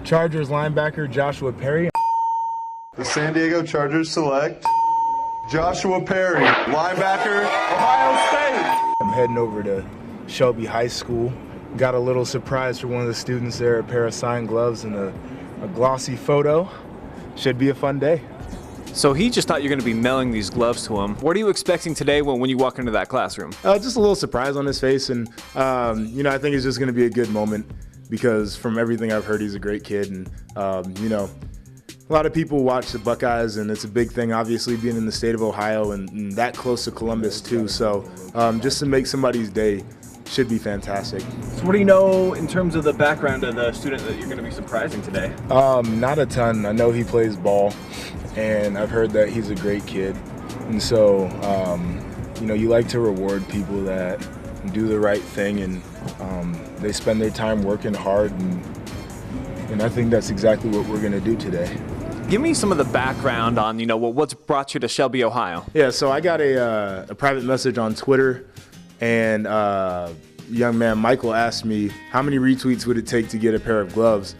Chargers linebacker Joshua Perry. The San Diego Chargers select Joshua Perry, linebacker, Ohio State. I'm heading over to Shelby High School. Got a little surprise for one of the students there, a pair of signed gloves and a glossy photo. Should be a fun day. So he just thought you're going to be mailing these gloves to him. What are you expecting today when you walk into that classroom? Just a little surprise on his face, and you know, I think it's just going to be a good moment because from everything I've heard, he's a great kid, and you know, a lot of people watch the Buckeyes, and it's a big thing, obviously, being in the state of Ohio and that close to Columbus too. So just to make somebody's day should be fantastic. So what do you know in terms of the background of the student that you're going to be surprising today? Not a ton. I know he plays ball, and I've heard that he's a great kid. And so, you know, you like to reward people that do the right thing, and they spend their time working hard, and I think that's exactly what we're going to do today. Give me some of the background on, you know, what's brought you to Shelby, Ohio. Yeah, so I got a private message on Twitter, and young man Michael asked me how many retweets would it take to get a pair of gloves,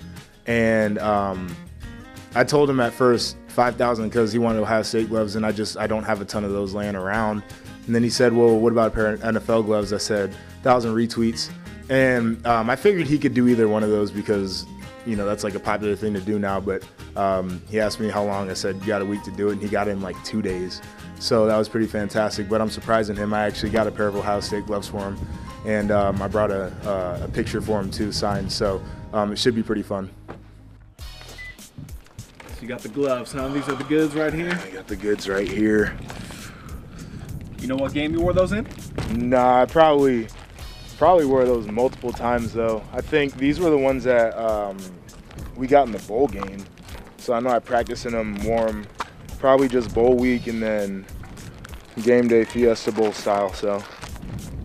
and I told him at first 5,000 because he wanted Ohio State gloves, and I don't have a ton of those laying around. And then he said, well, what about a pair of NFL gloves? I said 1,000 retweets, and I figured he could do either one of those because, you know, that's like a popular thing to do now. But he asked me how long. I said, you got a week to do it, and he got it in like 2 days. So that was pretty fantastic, but I'm surprising him. I actually got a pair of Ohio State gloves for him, and I brought a picture for him too, signed, so it should be pretty fun. So you got the gloves, huh? These are the goods right here? I got the goods right here. You know what game you wore those in? Nah, I probably wore those multiple times though. I think these were the ones that we got in the bowl game, so I know I practiced in them, wore them probably just bowl week and then game day Fiesta Bowl style. So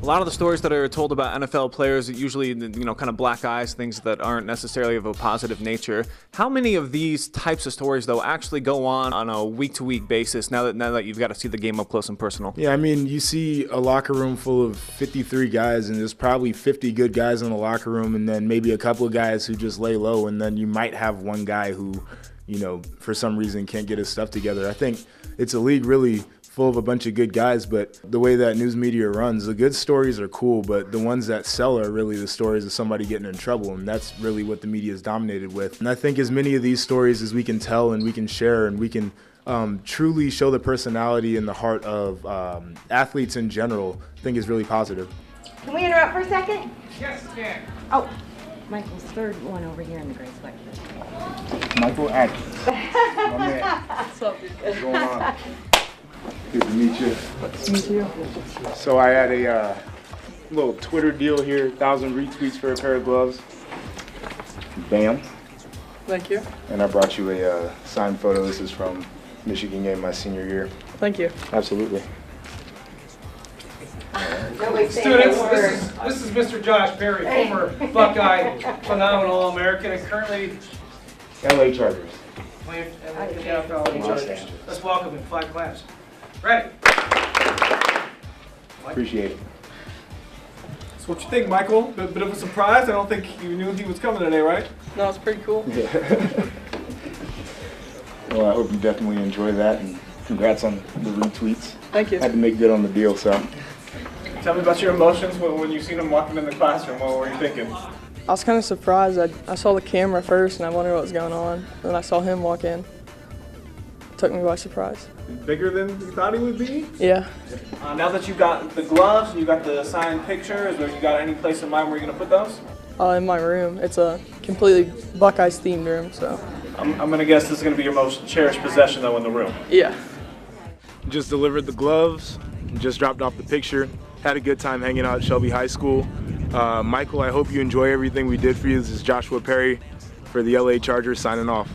a lot of the stories that are told about NFL players are usually, you know, kind of black eyes, things that aren't necessarily of a positive nature. How many of these types of stories, though, actually go on a week-to-week basis now that you've got to see the game up close and personal? Yeah, I mean, you see a locker room full of 53 guys, and there's probably 50 good guys in the locker room, and then maybe a couple of guys who just lay low, and then you might have one guy who, you know, for some reason can't get his stuff together. I think it's a league really full of a bunch of good guys, but the way that news media runs, the good stories are cool, but the ones that sell are really the stories of somebody getting in trouble, and that's really what the media is dominated with. And I think as many of these stories as we can tell and we can share and we can truly show the personality and the heart of athletes in general, I think is really positive. Can we interrupt for a second? Yes, you can. Oh, Michael's third one over here in the gray sweatshirt. Michael Atkins, my man. What's going on? Good to meet you. Me too. So I had a little Twitter deal here, 1,000 retweets for a pair of gloves. Bam. Thank you. And I brought you a signed photo. This is from Michigan game my senior year. Thank you. Absolutely. Nobody's saying Students, a word. this is Mr. Josh Perry, former Buckeye phenomenal All-American, and currently LA Chargers. playing in the NFL. Los Angeles. Let's welcome him, flag claps. Ready? Appreciate it. So what you think, Michael? Bit of a surprise. I don't think you knew he was coming today, right? No, it's pretty cool. Yeah. Well, I hope you definitely enjoy that, and congrats on the retweets. Thank you. Had to make good on the deal, so. Tell me about your emotions when you seen him walking in the classroom. What were you thinking? I was kind of surprised. I saw the camera first and I wondered what was going on. Then I saw him walk in. It took me by surprise. Bigger than you thought he would be? Yeah. Now that you got the gloves and you got the signed pictures, or you got any place in mind where you're gonna put those? In my room. It's a completely Buckeyes themed room, so. I'm gonna guess this is gonna be your most cherished possession though in the room. Yeah. Just delivered the gloves, just dropped off the picture. Had a good time hanging out at Shelby High School. Michael, I hope you enjoy everything we did for you. This is Joshua Perry for the LA Chargers signing off.